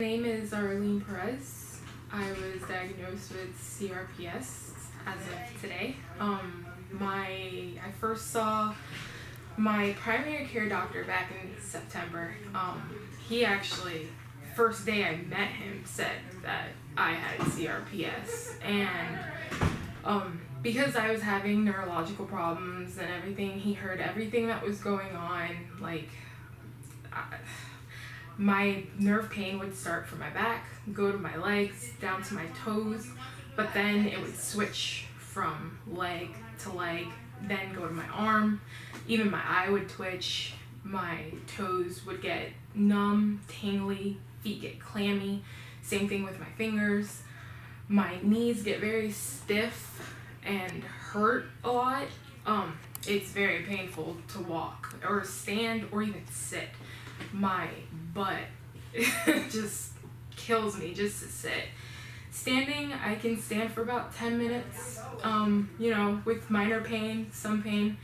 My name is Arlene Perez. I was diagnosed with CRPS as of today. I first saw my primary care doctor back in September. He actually, first day I met him, said that I had CRPS, and because I was having neurological problems and everything, he heard everything that was going on. My nerve pain would start from my back, go to my legs, down to my toes, but then it would switch from leg to leg, then go to my arm. Even my eye would twitch, my toes would get numb, tingly, feet get clammy, same thing with my fingers. My knees get very stiff and hurt a lot. It's very painful to walk or stand or even sit. My butt just kills me just to sit. Standing, I can stand for about 10 minutes, with minor pain, some pain.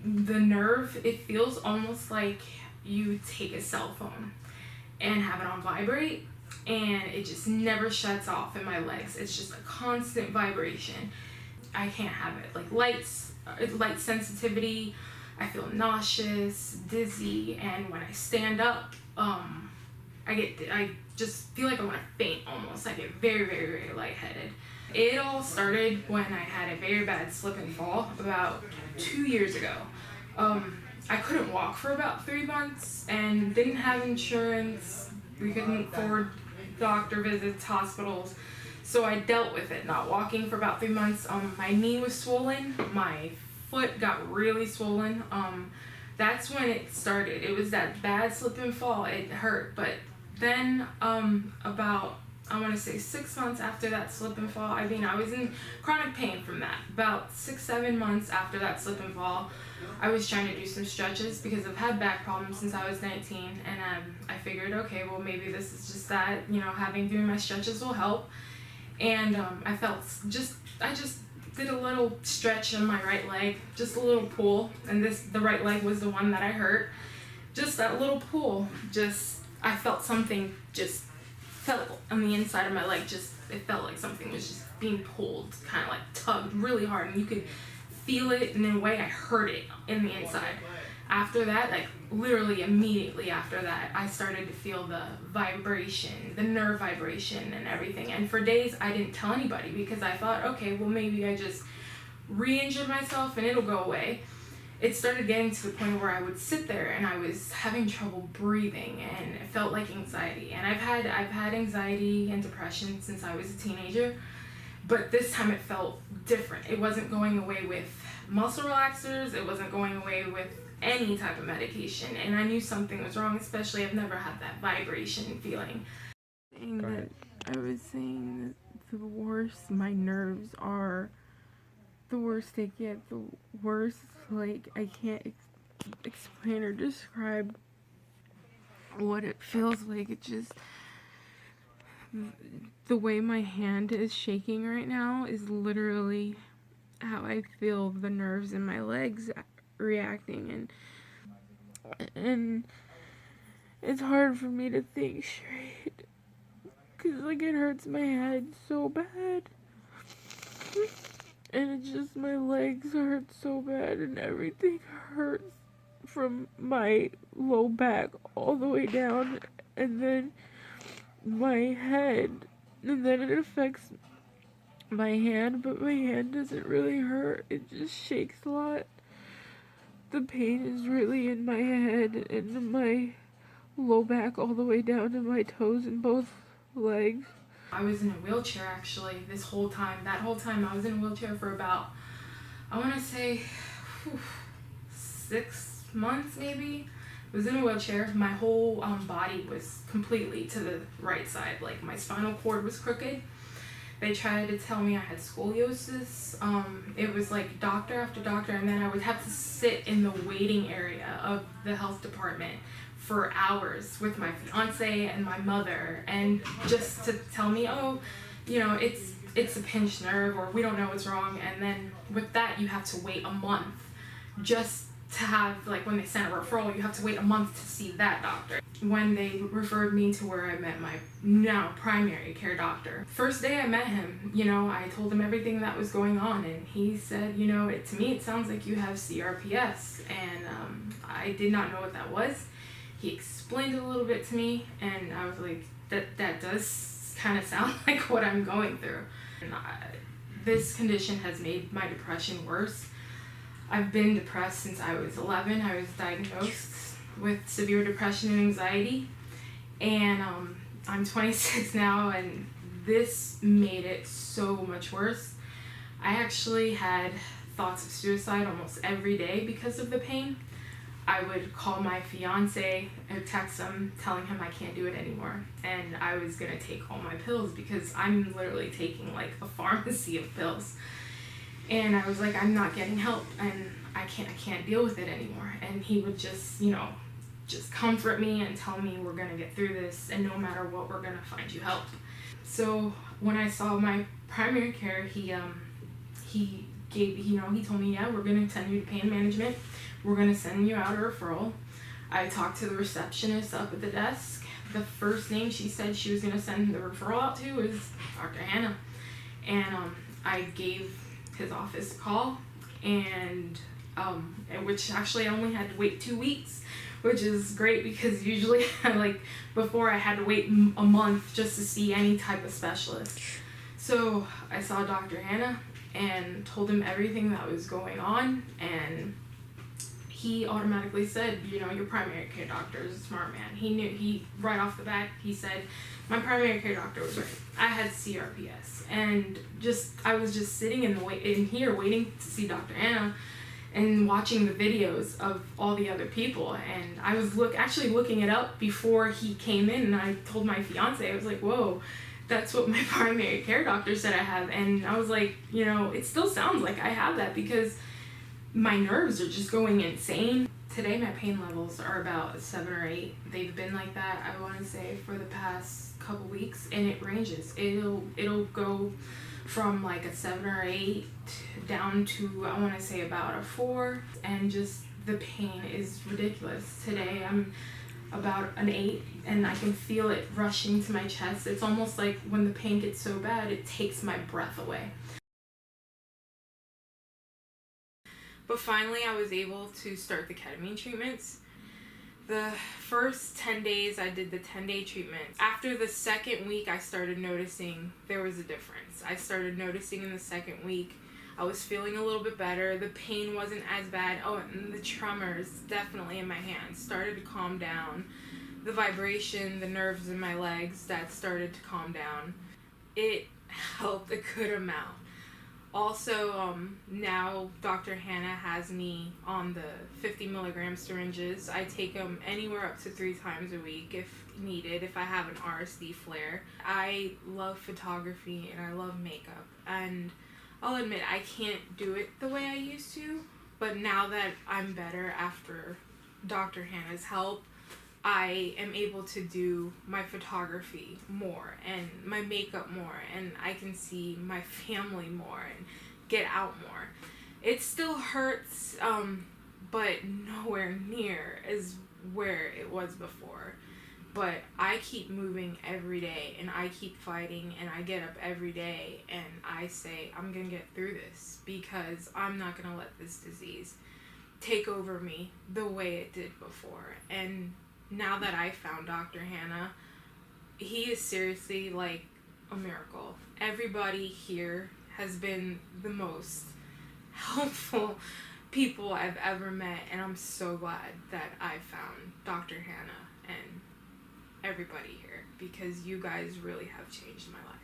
The nerve, it feels almost like you take a cell phone and have it on vibrate, and it just never shuts off in my legs. It's just a constant vibration. I can't have it. Like light sensitivity, I feel nauseous, dizzy, and when I stand up, I just feel like I want to faint almost. I get very, very, very lightheaded. It all started when I had a very bad slip and fall about 2 years ago. I couldn't walk for about 3 months and didn't have insurance. We couldn't afford doctor visits, hospitals. So I dealt with it, not walking for about 3 months. My knee was swollen, my foot got really swollen. That's when it started. It was that bad slip and fall. It hurt. But then about, I want to say 6 months after that slip and fall, I was in chronic pain from that. About 6-7 months after that slip and fall, I was trying to do some stretches because I've had back problems since I was 19, and I figured, okay, well maybe this is just that, doing my stretches will help. And I just did a little stretch on my right leg, just a little pull, and the right leg was the one that I hurt. Just that little pull, I felt something just felt on the inside of my leg. It felt like something was just being pulled, kind of like tugged really hard, and you could feel it, and in a way I heard it in the inside. After that, literally immediately after that, I started to feel the vibration, the nerve vibration and everything. And for days, I didn't tell anybody because I thought, okay, well maybe I just re-injured myself and it'll go away. It started getting to the point where I would sit there and I was having trouble breathing, and it felt like anxiety. And I've had anxiety and depression since I was a teenager, but this time it felt different. It wasn't going away with muscle relaxers. It wasn't going away with any type of medication, and I knew something was wrong, especially I've never had that vibration feeling. I was saying that the worse my nerves are, the worse they get, the worse, I can't explain or describe what it feels like. It just, the way my hand is shaking right now is literally how I feel the nerves in my legs reacting, and it's hard for me to think straight because it hurts my head so bad, and it's just my legs hurt so bad, and everything hurts from my low back all the way down, and then my head, and then it affects my hand, but my hand doesn't really hurt. It just shakes a lot. The pain is really in my head and in my low back all the way down to my toes in both legs. I was in a wheelchair actually this whole time. That whole time I was in a wheelchair for about, I want to say 6 months maybe. I was in a wheelchair. My whole body was completely to the right side. My spinal cord was crooked. They tried to tell me I had scoliosis. It was doctor after doctor, and then I would have to sit in the waiting area of the health department for hours with my fiance and my mother, and just to tell me, it's a pinched nerve, or we don't know what's wrong. And then with that, you have to wait a month just to have, like, when they send a referral, you have to wait a month to see that doctor. When they referred me to where I met my now primary care doctor, first day I met him, you know, I told him everything that was going on, and he said, you know, to me it sounds like you have CRPS, and I did not know what that was. He explained it a little bit to me, and I was like, that does kind of sound like what I'm going through. And this condition has made my depression worse. I've been depressed since I was 11. I was diagnosed with severe depression and anxiety, and I'm 26 now, and this made it so much worse. I actually had thoughts of suicide almost every day because of the pain. I would call my fiance and text him telling him I can't do it anymore, and I was gonna take all my pills because I'm literally taking like a pharmacy of pills. And I was like, I'm not getting help, and I can't deal with it anymore. And he would just, you know, just comfort me and tell me we're gonna get through this, and no matter what, we're gonna find you help. So when I saw my primary care, he gave, you know, he told me, yeah, we're gonna send you to pain management. We're gonna send you out a referral. I talked to the receptionist up at the desk. The first name she said she was gonna send the referral out to was Dr. Hanna, and I gave his office a call, and which actually I only had to wait 2 weeks, which is great because usually like before I had to wait a month just to see any type of specialist. So I saw Dr. Hanna and told him everything that was going on, and he automatically said, you know, your primary care doctor is a smart man. He right off the bat, he said, my primary care doctor was right. I had CRPS, and I was just sitting in here waiting to see Dr. Hanna and watching the videos of all the other people, and I was actually looking it up before he came in, and I told my fiance, I was like, whoa, that's what my primary care doctor said I have. And I was like, you know, it still sounds like I have that because my nerves are just going insane. Today my pain levels are about a 7 or 8. They've been like that, I want to say, for the past couple weeks, and it ranges. It'll go from like a 7 or 8 down to, I want to say, about a 4, and just the pain is ridiculous. Today I'm about an 8, and I can feel it rushing to my chest. It's almost like when the pain gets so bad, it takes my breath away. But finally, I was able to start the ketamine treatments. The first 10 days, I did the 10-day treatment. After the second week, I started noticing there was a difference. I started noticing in the second week, I was feeling a little bit better. The pain wasn't as bad. Oh, and the tremors, definitely in my hands, started to calm down. The vibration, the nerves in my legs, that started to calm down. It helped a good amount. Also, now Dr. Hanna has me on the 50 milligram syringes. I take them anywhere up to 3 times a week if needed, if I have an RSD flare. I love photography and I love makeup, and I'll admit I can't do it the way I used to, but now that I'm better after Dr. Hanna's help, I am able to do my photography more and my makeup more, and I can see my family more and get out more. It still hurts, but nowhere near as where it was before. But I keep moving every day, and I keep fighting, and I get up every day and I say, I'm gonna get through this, because I'm not gonna let this disease take over me the way it did before. And now that I found Dr. Hanna, he is seriously like a miracle. Everybody here has been the most helpful people I've ever met, and I'm so glad that I found Dr. Hanna and everybody here, because you guys really have changed my life.